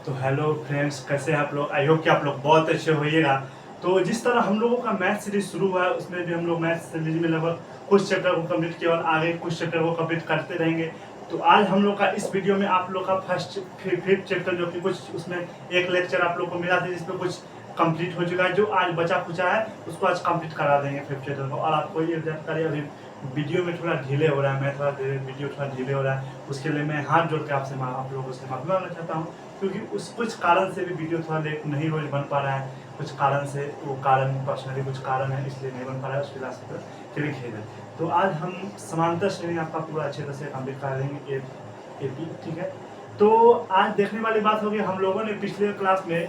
तो hello friends, कैसे हैं आप लोग। आई होप कि आप लोग बहुत अच्छे होइएगा। तो जिस तरह हम लोगों का मैथ सीरीज शुरू हुआ है, उसमें भी हम लोग मैथ सीरीज में लगभग कुछ चैप्टर को कंप्लीट किया और आगे कुछ चैप्टर को कंप्लीट करते रहेंगे। तो आज हम लोग का इस वीडियो में आप लोग का फिफ्थ चैप्टर, जो कि कुछ उसमें एक लेक्चर आप लोग को मिला था जिसमें कुछ कंप्लीट हो चुका है, जो आज बचा खुचा है उसको आज कंप्लीट करा देंगे फिफ्थ चैप्टर को। और आपको ये जानकारी, अभी वीडियो में थोड़ा डिले हो रहा है, मैं थोड़ा वीडियो थोड़ा डिले हो रहा है, उसके लिए मैं हाथ जोड़ के आपसे आप लोगों से माफी मांगना चाहता हूँ, क्योंकि उस कुछ कारण से भी वीडियो थोड़ा लेट नहीं रोज बन पा रहा है। कुछ कारण से, वो कारण पर्सनली कुछ कारण है, इसलिए नहीं बन पा रहा है, उसके लिए चलिए खेल है। तो आज हम समांतर श्रेणी आपका पूरा अच्छे तरह से कंप्लीट करा देंगे एपी, ठीक है। तो आज देखने वाली बात होगी, हम लोगों ने पिछले क्लास में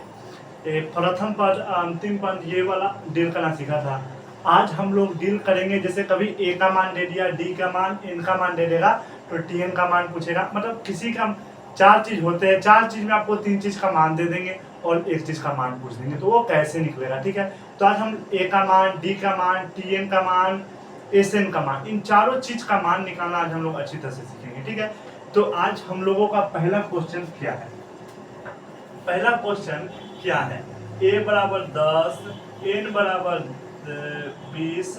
प्रथम पद अंतिम पद ये वाला डील करना सीखा था। आज हम लोग डील करेंगे, जैसे कभी ए का मान दे दिया, डी का मान, एन का मान दे देगा, तो टी एन का मान पूछेगा। मतलब किसी का चार चीज होते हैं, चार चीज में आपको तीन चीज का मान दे देंगे और एक चीज का मान पूछ देंगे, तो वो कैसे निकलेगा, ठीक है। तो आज हम ए का मान, डी का मान, टी एन का मान, एस एन का मान, इन चारों चीज का मान निकालना आज हम लोग अच्छी तरह से सीखेंगे, ठीक है। तो आज हम लोगों का पहला क्वेश्चन क्या है, पहला क्वेश्चन क्या है, ए बराबर 10, एन बराबर 20,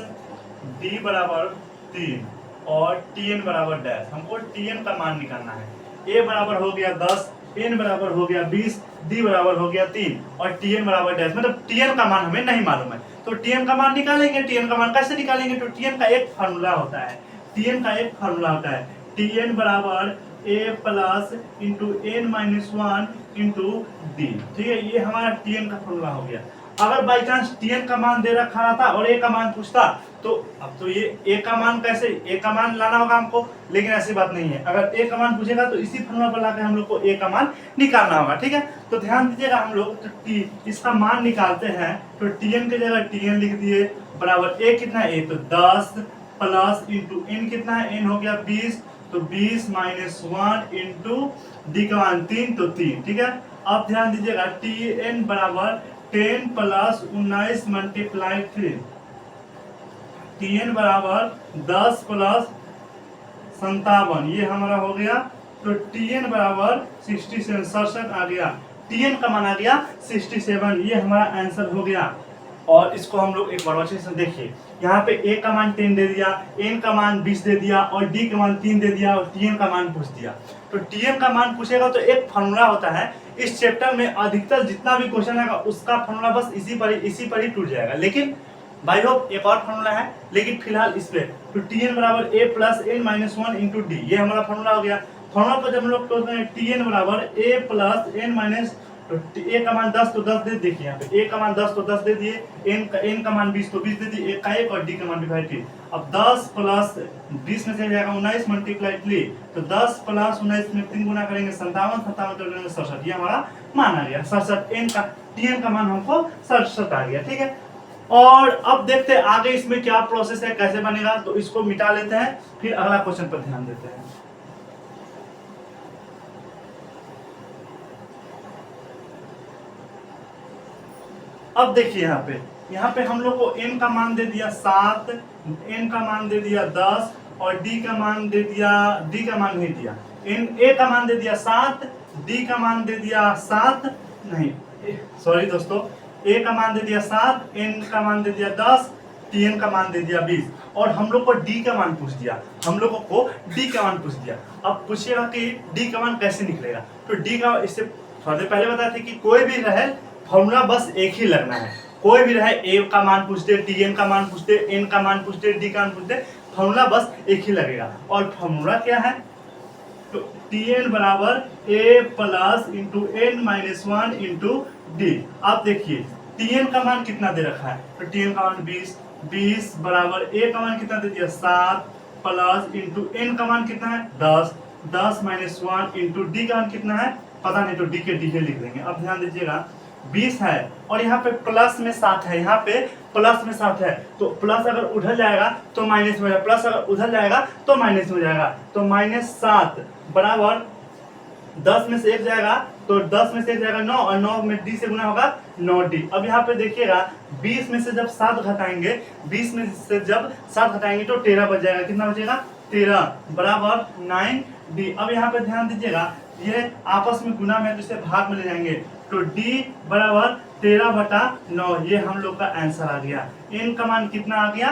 डी बराबर 3 और टी एन बराबर डैश। हमको टी एन का मान निकालना है। ए बराबर हो गया 10, एन बराबर हो गया 20, डी बराबर हो गया 3 और टी एन बराबर डैश। मतलब टी एन का मान हमें नहीं मालूम है, तो टी एन का मान निकालेंगे। टी एन का मान कैसे निकालेंगे, तो टी एन का एक फार्मूला होता है, टी एन का एक फार्मूला होता है, टी एन बराबर A plus into N minus one into D, ठीक है। ये हमारा टी एन का फॉर्मूला हो गया। अगर बाई चांस टी एन का मान दे रखा रहता और ए का मान पूछता, तो अब तो ये ए का मान कैसे, ए का मान लाना होगा हमको, लेकिन ऐसी बात नहीं है। अगर ए का मान पूछेगा तो इसी फॉर्मूला पर लाकर हम लोग को ए का मान निकालना होगा, ठीक है। तो ध्यान दीजिएगा, हम लोग तो टी इसका मान निकालते हैं, तो टी एन की जगह टी एन लिख दिए, बराबर ए कितना है, ए तो 10 प्लस इंटू एन कितना है, एन हो गया 20, तो 20 माइनस 1 इंटू डी का मान 3, तो 3, ठीक है। अब ध्यान दीजिएगा, टी एन बराबर 10 प्लस 19 मल्टीप्लाई 3, टी एन बराबर 10 प्लस 57, ये हमारा हो गया। तो टी एन बराबर 67, 67 आ गया, टी एन का मान आ गया 67, ये हमारा आंसर हो गया। और इसको हम लोग एक बार अच्छे से देखिए, यहाँ पे ए का मान 10 दे दिया, एन का मान 20 दे दिया और डी का मान 3 दे दिया और टी एन का मान पूछ दिया। तो टी एन का मान पूछेगा तो एक फॉर्मूला होता है, इस चैप्टर में अधिकतर जितना भी क्वेश्चन आएगा उसका फॉर्मूला बस इसी पर ही टूट जाएगा। लेकिन बाई होप एक और फॉर्मूला है, लेकिन फिलहाल इस पे तो टी एन बराबर A plus N minus one into D, ये हमारा फॉर्मूला हो गया। फॉर्मूला पर जब हम लोग टोलते हैं टी एन बराबर ए प्लस एन माइनस, तो ए का मान 10 तो 10 दे, देखिए यहाँ पे ए का मान 10 तो 10 दे दिए, एन का मान 20 तो 20 दे दिए, एक का एक और डी का मान डिवाइड 3। अब 10 प्लस 20 में से जाएगा 19 मल्टीप्लाई 3, तो 10 प्लस 19 में 3 गुना करेंगे 57, 57 करेंगे 67, ये हमारा मान आ गया 67। एन का टी एन का मान हमको 67 आ गया, ठीक है। और अब देखते हैं आगे इसमें क्या प्रोसेस है, कैसे बनेगा। तो इसको मिटा लेते हैं, फिर अगला क्वेश्चन पर ध्यान देते हैं। अब देखिए यहाँ पे हम लोग को n का मान दे दिया 7, n का मान दे दिया 10 और d का मान दे दिया, d का मान नहीं दिया, a का मान दे दिया 7, d का मान दे दिया 7, नहीं सॉरी दोस्तों, a का मान दे दिया 7, n का मान दे दिया 10, tn का मान दे दिया 20 और हम लोग को d का मान पूछ दिया, हम लोगों को d का मान पूछ दिया। अब पूछिएगा कि d का मान कैसे निकलेगा, तो d का, इससे थोड़ा देर पहले बताया था कि कोई भी रहे फॉर्मूला बस एक ही लगना है, कोई भी रहे ए का मान पूछते, टी एन का मान पूछते, एन का मान पूछते, डी का मान पूछते, फॉर्मूला बस एक ही लगेगा। और फॉर्मूला क्या है, तो टी एन बराबर A plus into N minus one into D. आप देखिए टी एन का मान कितना दे रखा है, तो टी एन का मान 20, 20 बराबर ए का मान कितना दे दिया 7 प्लस इंटू एन का मान कितना है 10, 10 माइनस 1 इंटू डी का मान कितना है पता नहीं, तो डी के लिख देंगे। अब ध्यान दीजिएगा 20 है और यहाँ पे प्लस में 7 है, यहाँ पे प्लस में 7 है, तो प्लस अगर उधर जाएगा तो माइनस में जाएगा, प्लस अगर उधर जाएगा तो माइनस में जाएगा, तो -7 बराबर 10 में से 1 जाएगा, तो 10 में से 1 जाएगा 9 और 9 में डी से गुना होगा 9d। अब यहाँ पे देखिएगा 20 में से जब 7 घटाएंगे, 20 में से जब 7 घटाएंगे तो 13 बच जाएगा, कितना बचेगा 13 बराबर 9d। अब यहाँ पे ध्यान दीजिएगा ये आपस में गुना में, तो इसे भाग में ले जाएंगे, तो d बराबर 13/9, ये हम लोग का आंसर आ गया। n का मान कितना आ गया?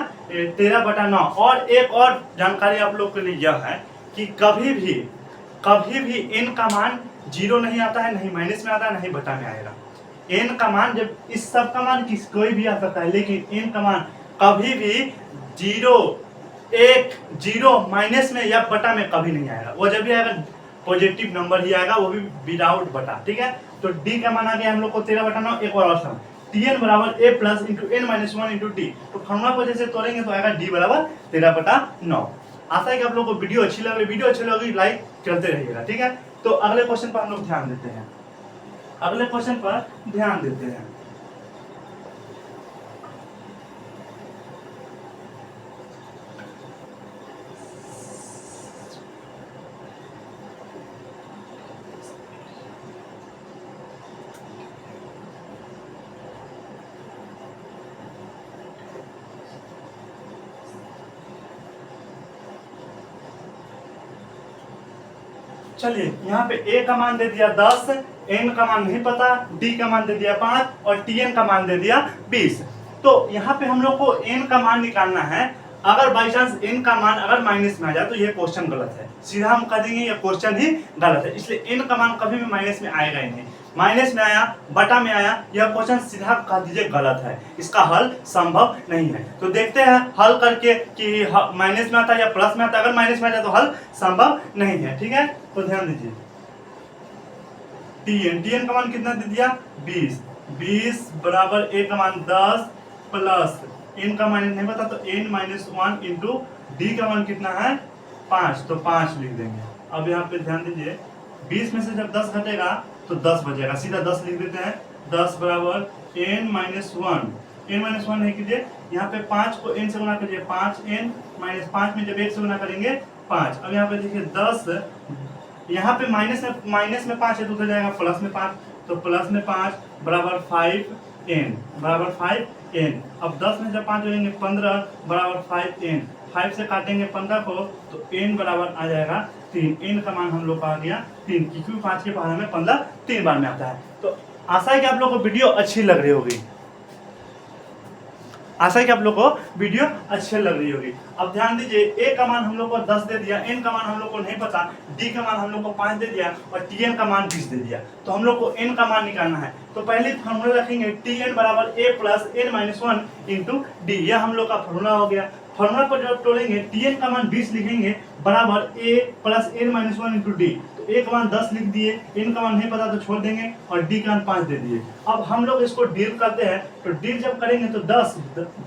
13/9। और एक और जानकारी आप लोग के लिए यह है कि कभी भी n का मान 0 नहीं आता है, नहीं माइनस में आता है, नहीं बटा में आएगा। n का मान, जब इस सब का मान कोई भी आ सकता है, लेकिन n का मान कभी भी 0, 1, 0 माइनस में या बटा में कभी नहीं आएगा। वो जब भी आएगा पॉजिटिव नंबर ही आएगा, वो भी विदाउट बटा। ठीक है, तो d का मान आ गया हम लोग को 13/9। एक और ऑप्शन tn बराबर a plus into n minus 1 into T, तो फॉर्मूला को जैसे तोड़ेंगे तो आएगा d बराबर 13/9। आशा है कि आप लोग को वीडियो अच्छी लग रही, वीडियो अच्छी लगी लाइक करते रहिएगा। ठीक है, तो अगले क्वेश्चन पर हम लोग ध्यान देते हैं, अगले क्वेश्चन पर ध्यान देते हैं। चलिए, यहाँ पे a का मान दे दिया 10, n का मान नहीं पता, d का मान दे दिया 5 और tn का मान दे दिया 20। तो यहाँ पे हम लोग को n का मान निकालना है। अगर बाई चांस n का मान अगर माइनस में आ जाए तो ये क्वेश्चन गलत है, सीधा हम कह देंगे ये क्वेश्चन ही गलत है। इसलिए n का मान कभी भी माइनस में आएगा ही नहीं। माइनस में आया, बटा में आया, यह क्वेश्चन सीधा कह दीजिए गलत है, इसका हल संभव नहीं है। तो देखते हैं हल करके कि माइनस में आता है या प्लस में आता है। अगर माइनस में आ जाए तो हल संभव नहीं है। ठीक है, तो ध्यान दीजिए, tn का मान कितना दे दिया? 20 बराबर a का मान 10 प्लस n का मान नहीं पता, तो n माइनस 1 इंटू d का मान कितना है? 5, तो 5 लिख देंगे। अब यहाँ पे ध्यान दीजिए, 20 में से जब 10 घटेगा तो 10 बचेगा, सीधा 10 लिख देते हैं। 10 बराबर n माइनस 1 नहीं कीजिए, यहाँ पे 5 को n से गुना करिए, 5n माइनस 5 में जब 1 से गुना करेंगे 5। अब यहाँ पे देखिए 10, यहाँ पे माइनस में 5 है तो उधर जाएगा प्लस में 5, तो प्लस में 5 बराबर 5n बराबर 5n। अब 10 में जब 5 जोड़ेंगे 15 बराबर 5n, 5 से काटेंगे 15 को तो n बराबर आ जाएगा 3। n का मान हम लोग का आ गया 3, क्योंकि 5 के पहाड़ में 15 3 बार में आता है। तो आशा है कि आप लोग को वीडियो अच्छी लग रही होगी, आशा है कि आप लोग को वीडियो अच्छी लग रही होगी। अब ध्यान दीजिए, a का मान हम लोग को 10 दे दिया, n का मान हम लोग को नहीं पता, d का मान हम लोग को 5 दे दिया और tn का मान 20 दे दिया। तो हम लोग को n का मान निकालना है। तो पहले फॉर्मूला रखेंगे tn बराबर a plus n minus 1 into D, यह हम लोग का फॉर्मूला हो गया। फॉर्मूला पर जब तोड़ेंगे tn का मान 20 लिखेंगे बराबर a plus n minus 1 into D, तो a का मान 10 लिख दिए, n का मान नहीं पता तो छोड़ देंगे और d का मान 5 दे दिए। अब हम लोग इसको डील करते हैं, तो डील जब करेंगे तो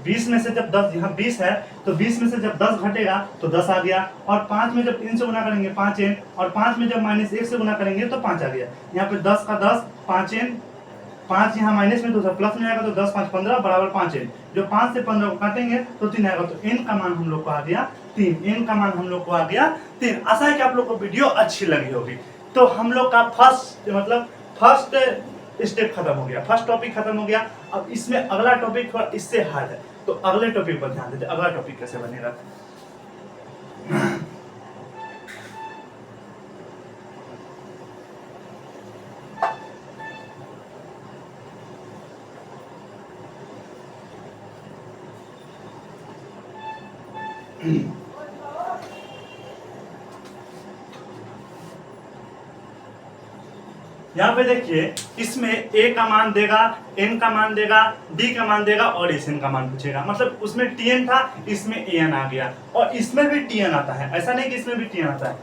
20 में से जब 10, यहाँ 20 है तो 20 में से जब 10 घटेगा तो 10 आ गया, और 5 में जब n से गुना करेंगे 5n, और 5 में जब माइनस 1 से गुना करेंगे तो 5 आ गया। यहाँ पे 10 का 10 5n, 5 यहाँ माइनस में तो प्लस में आएगा, तो 10 5 15 बराबर 5n। जो 5 से 15 को काटेंगे तो 3 आएगा, तो n का मान हम लोग को आ गया 3। n का मान हम लोग को आ गया 3। आशा है कि आप लोग को वीडियो अच्छी लगी होगी। तो हम लोग का फर्स्ट स्टेप खत्म हो गया, फर्स्ट टॉपिक खत्म हो गया। अब इसमें अगला टॉपिक थोड़ा इससे हार्ड है, तो अगले टॉपिक पर ध्यान देते। अगला टॉपिक कैसे बनेगा? यहाँ पे देखिए, इसमें a का मान देगा, n का मान देगा, d का मान देगा और sn का मान पूछेगा। मतलब उसमें tn था, इसमें an आ गया, और इसमें भी tn आता है, ऐसा नहीं कि इसमें भी tn आता है।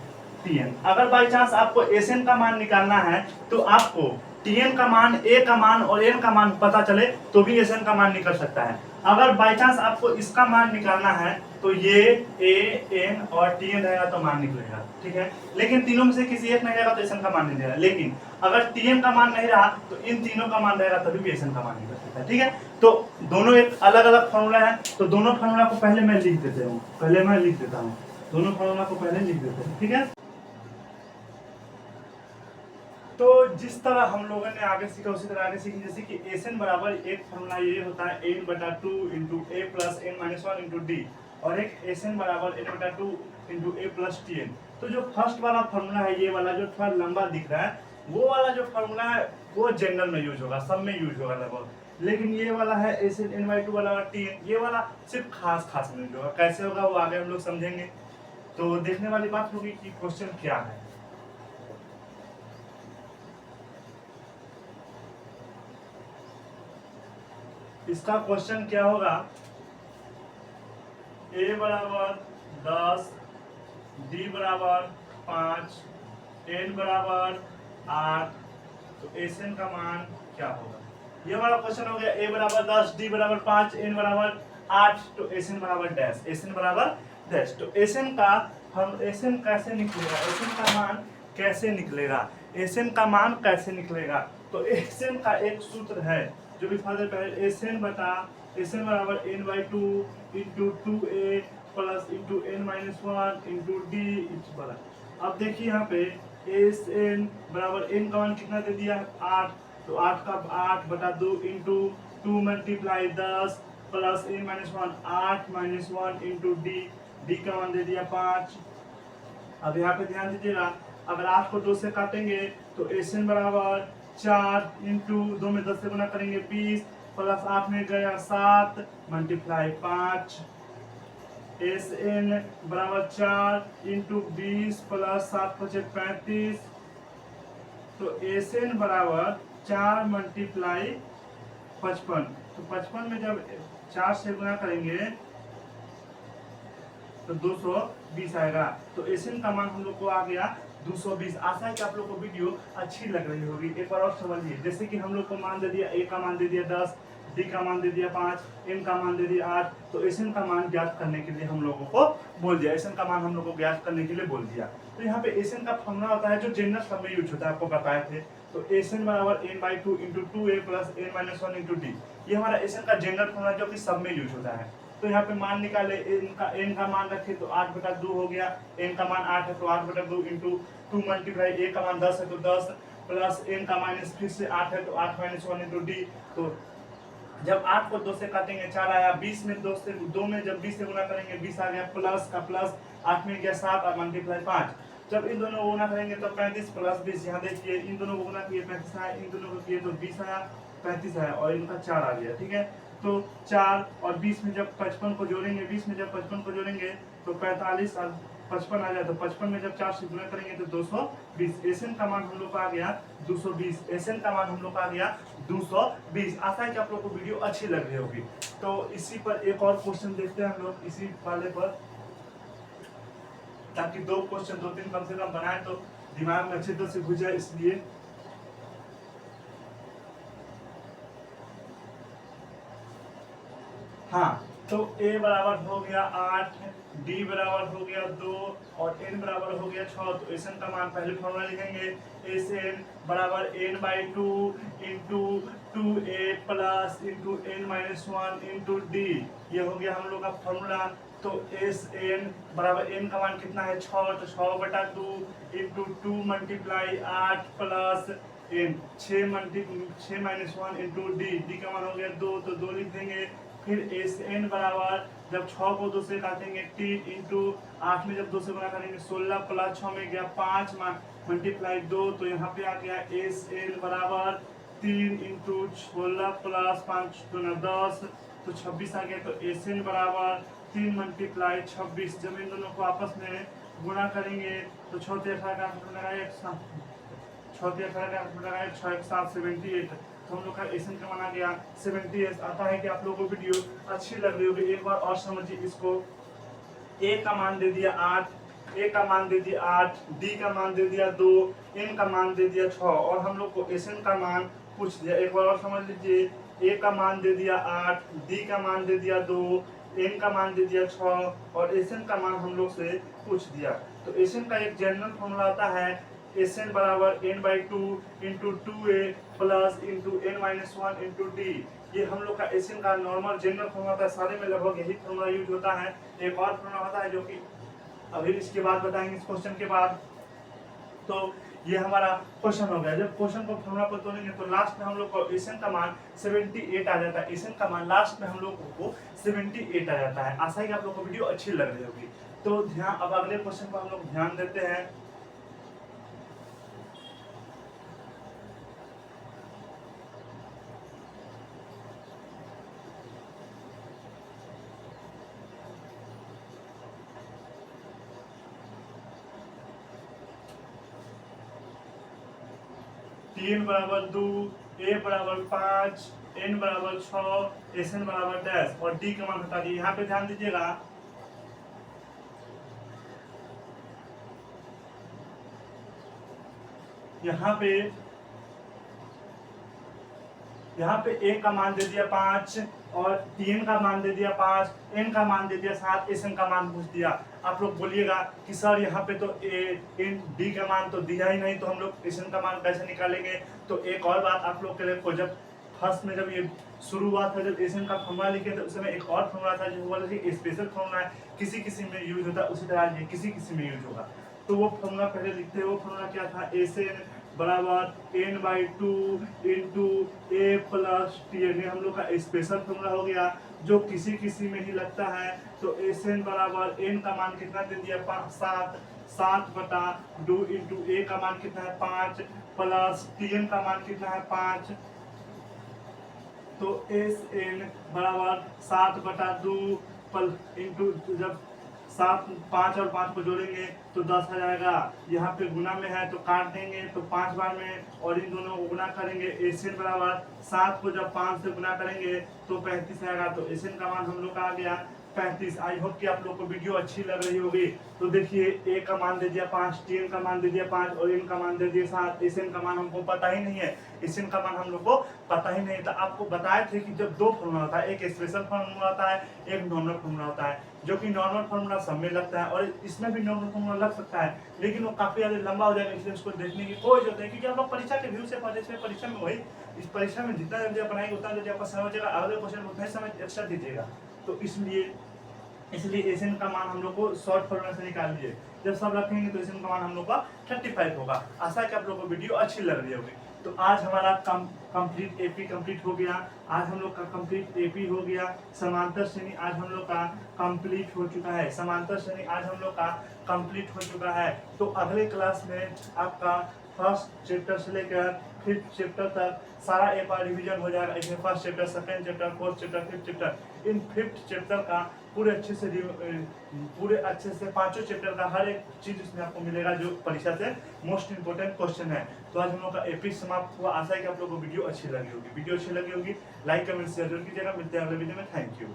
tn अगर बाई चांस आपको sn का मान निकालना है तो आपको tn का मान, a का मान और n का मान पता चले तो भी sn का मान निकल सकता है। अगर बाई चांस आपको इसका मान निकालना है तो ये a n और tn रहेगा तो मान निकलेगा, ठीक है। लेकिन तीनों में से किसी एक नहीं रहेगा तो sn का मान नहीं देगा। लेकिन अगर tn का मान नहीं रहा तो इन तीनों का मान रहेगा तभी भी sn का मान निकल सकता है, ठीक है। तो दोनों एक अलग अलग फॉर्मूला है, तो दोनों फॉर्मूला को पहले मैं लिख देता हूँ, दोनों फॉर्मूला को पहले लिख देते हैं, ठीक है। तो जिस तरह हम लोगों ने आगे सीखा उसी तरह आगे सीखी, जैसे कि एसएन बराबर एक फॉर्मूला ये होता है n/2 into a plus n minus 1 into D, और एक एसएन बराबर n/2 into a plus tn। तो जो फर्स्ट वाला फॉर्मूला है, ये वाला जो थोड़ा लंबा दिख रहा है, वो वाला जो फॉर्मूला है वो जनरल में यूज होगा, सब में यूज होगा लगभग। लेकिन ये वाला है SN/N/2 वाला टीन, ये वाला सिर्फ खास खास में यूज होगा। कैसे होगा वो आगे हम लोग समझेंगे। तो देखने वाली बात होगी कि क्वेश्चन क्या है। इसका क्वेश्चन क्या होगा, A बराबर 10, D बराबर 5, N बराबर 8, तो SN का मान क्या होगा। ये वाला क्वेश्चन हो गया। A बराबर 10, D बराबर 5, N बराबर 8, तो SN बराबर डैश, SN बराबर डैश। तो SN का हम SN कैसे निकलेगा, SN का मान कैसे निकलेगा, SN का मान कैसे निकलेगा। तो SN का एक सूत्र है जो भी फादर पहले SN बटा SN बराबर N/2 into 2A plus into N-1 into D बड़ा। अब देखिए यहाँ पे SN बराबर N का मान कितना दे दिया है, 8, तो 8 का 8 बटा 2 into 2 multiply 10 plus N-1 8 minus 1 into D का मान दे दिया 5। अब यहाँ पे ध्यान दीजिएगा, अगर 8 को 2 से काटेंगे तो SN बराबर 4 इंटू 2 में 10 से गुना करेंगे 20 प्लस 8 में गया 7 मल्टीप्लाई 5। SN बराबर 4 इंटू 20 प्लस 7 पचे 35, तो SN बराबर 4 मल्टीप्लाई 55। तो 55 में जब 4 से गुना करेंगे तो 220 आएगा। तो SN का मान हम लोग को आ गया 220। आशा है कि आप लोग को वीडियो अच्छी लग रही होगी। एक बार और समझिए, जैसे कि हम लोग को मान दे दिया, A का मान दे दिया 10, D का मान दे दिया 5, N का मान दे दिया 8, तो SN का मान ज्ञात करने के लिए हम लोगों को बोल दिया, SN का मान हम लोग को ज्ञात करने के लिए बोल दिया। तो यहाँ पे SN का फॉर्मूला होता है जो जनरल सब में यूज होता है, आपको बताए थे। तो SN बराबर N/2 into 2A plus N-1 into D, ये हमारा SN का जनरल फॉर्मूला जो कि सब में यूज होता है। तो यहाँ पे मान निकाले, N का मान रखे तो 8 बटा 2 हो गया, N का मान 8 है तो 8 बटा 2 इंटू 2 मल्टीप्लाई A का मान 10 है तो 10 प्लस N का माइनस फिर से 8 है तो 8 माइनस 1 इंटू D। तो जब 8 को 2 से काटेंगे 4 आया, 20 में 2 में जब 20 से गुना करेंगे 20 आ गया, प्लस का प्लस 8 में गया 7 और मल्टीप्लाई 5। जब इन दोनों को गुना करेंगे तो 35 प्लस 20, यहाँ देखिए इन दोनों को गुना किए 35 आया, इन दोनों को किए तो 20 आया, 35 आया और इनका 4 आ गया। ठीक है, तो 4 और 20 में जब 55 को जोड़ेंगे, 20 में जब 55 को जोड़ेंगे तो 45 और 55 आ जाए, तो 55 में जब 4 से गुना करेंगे तो 220। SN का मान हम लोग का आ गया 220, SN का मान हम लोग का आ गया 220। आशा है कि आप लोग को वीडियो अच्छी लग रही होगी। तो इसी पर एक और क्वेश्चन देखते हैं हम लोग इसी वाले पर, ताकि 2 क्वेश्चन 2-3 कम से कम बनाए तो दिमाग में अच्छी तरह से घुस जाए, इसलिए। हाँ, तो A बराबर हो गया 8, D बराबर हो गया 2 और N बराबर हो गया 6। तो SN का मान पहले फॉर्मूला लिखेंगे, SN बराबर N/2 into 2A plus into N-1 into D, ये हो गया हम लोग का फॉर्मूला। तो SN बराबर N का मान कितना है 6, तो 6 बटा 2 into 2 multiply 8 plus N 6 minus 1 into D का मान हो गया 2, तो 2 लिख देंगे। फिर SN बराबर जब 6 को 2 से काटेंगे 3 इंटू 8 में जब 2 से गुना करेंगे 16 प्लस 6 में गया 5 मल्टीप्लाई 2, तो यहाँ पे आ गया SN बराबर 3 इंटू 16 प्लस 5 दूना 10, तो 26 आ गया। तो SN बराबर 3 मल्टीप्लाई 26, जब इन दोनों को आपस में गुणा करेंगे तो 6 3 18 का 78, तो हम लोग का SN का मान आ गया 78। आता है कि आप लोगों को वीडियो अच्छी लग रही होगी। एक बार और समझिए इसको। A का मान दे दिया 8, A का मान दे दिया 8, D का मान दे दिया 2, N का मान दे दिया 6 और हम लोग को SN का मान पूछ दिया। एक बार और समझ लीजिए, A का मान दे दिया 8, D का मान दे दिया 2, N का मान दे दिया 6 और SN का मान हम लोग से पूछ दिया। तो SN का एक जनरल फॉर्मूला आता है, SN बराबर N/2 into 2A plus into N-1 into D। ये हम लोग का SN का नॉर्मल जनरल फॉर्मूला होता है, सारे में लगभग यही फॉर्मूला यूज होता है। एक और फॉर्मूला होता है जो कि अभी इसके बाद बताएंगे, इस क्वेश्चन के बाद। तो ये हमारा क्वेश्चन हो गया। जब क्वेश्चन को फॉर्मूला पर तोड़ेंगे तो लास्ट में हम लोग को एसन का मान 78 आ जाता है। एसन का मान लास्ट में हम लोग को 78 आ जाता है। आशा है कि आप लोग को वीडियो अच्छी लग रही होगी। तो ध्यान, अब अगले क्वेश्चन पर हम लोग ध्यान देते हैं। तीन बराबर 2, ए बराबर 5, एन बराबर 6, एस एन बराबर डैश और डी का मान बता दिए। यहाँ पे ध्यान दीजिएगा, यहाँ पे ए का मान दे दिया 5 और टीएन का मान दे दिया 5, एन का मान दे दिया 7, एस एन का मान पूछ दिया। आप लोग बोलिएगा कि सर यहाँ पे तो ए एन डी का मान तो दिया ही नहीं, तो हम लोग एस एन का मान कैसे निकालेंगे। तो एक और बात आप लोग के लिए को, जब फर्स्ट में जब ये शुरू हुआ था, जब एस एन का फॉर्मूला लिखे थे उस समय एक और फॉर्मूला था जो बोला कि स्पेशल फॉर्मूला है, किसी किसी में यूज होता है, उसी तरह ये किसी किसी में यूज होगा। तो वो फॉर्मूला पहले लिखते हैं। वो फॉर्मूला क्या था, एस एन बराबर n/2 इंटू ए प्लस टी एन। हम लोग का स्पेशल फॉर्मूला हो गया जो किसी किसी में ही लगता है। तो एस एन बराबर एन का मान कितना दे दिया 7/2 इंटू ए का मान कितना है 5 प्लस टी एन का मान कितना है 5। तो एस एन बराबर 7/2 इंटू, जब 7 5 और 5 को जोड़ेंगे तो 10 आ जाएगा। यहाँ पे गुना में है तो काट देंगे, तो 5 बार में और इन दोनों को गुना करेंगे। एसएन बराबर 7 को जब 5 से गुना करेंगे तो 35 आएगा। तो एसएन का मान हम लोग का आ गया 35। आई होप कि आप लोग को वीडियो अच्छी लग रही होगी। तो देखिए, ए का मान दे दिया 5, टीएन का मान दे दिया 5 और एन का मान दे दिया 7। एसएन का मान हमको पता ही नहीं है, एसएन का मान हम लोग को पता ही नहीं था। आपको बताए थे कि जब दो फॉर्मूला होता है, एक स्पेशल फॉर्मूला होता है, एक नॉर्मल फॉर्मूला होता है, जो कि नॉर्मल फॉर्मूला सब में लगता है और इसमें भी नॉर्मल फॉर्मूला लग सकता है, लेकिन वो काफी ज्यादा लंबा हो जाएगा, इसलिए उसको देखने की कोई जरूरत नहीं। क्योंकि हम लोग परीक्षा के व्यू से परीक्षा में वही, इस परीक्षा में जितना जल्दी पढ़ाएंगे उतना जल्दी आपका समझेगा, अगले क्वेश्चन उतना ही समय एक्स्ट्रा दीजिएगा। तो इसलिए एसएन का मान हम लोग को शॉर्ट फॉर्मूला से निकाल लिए। जब सब रखेंगे तो एसएन का मान हम लोग का 35 होगा। आशा है कि आप लोगों को वीडियो अच्छी लग रही होगी। तो आज हमारा कंप्लीट एपी कंप्लीट हो गया। आज हम लोग का कंप्लीट एपी हो गया। समांतर श्रेणी आज हम लोग का कंप्लीट हो चुका है। समांतर श्रेणी आज हम लोग का कंप्लीट हो चुका है। तो अगले क्लास में आपका फर्स्ट चैप्टर से लेकर 5th चैप्टर तक सारा एक बार रिवीजन हो जाएगा। इसमें first chapter, second chapter, fourth chapter, 5th chapter, in 5th chapter का पूरे अच्छे से 5 चैप्टर का हर एक चीज इसमें आपको मिलेगा जो परीक्षा से मोस्ट इंपोर्टेंट क्वेश्चन है। तो आज हम लोग का एपी समाप्त हुआ। आशा है कि आप लोगों को वीडियो अच्छी लगी होगी। वीडियो अच्छी लगी होगी लाइक कमेंट शेयर जरूर कीजिएगा। मिलते हैं अगले वीडियो में। Thank you.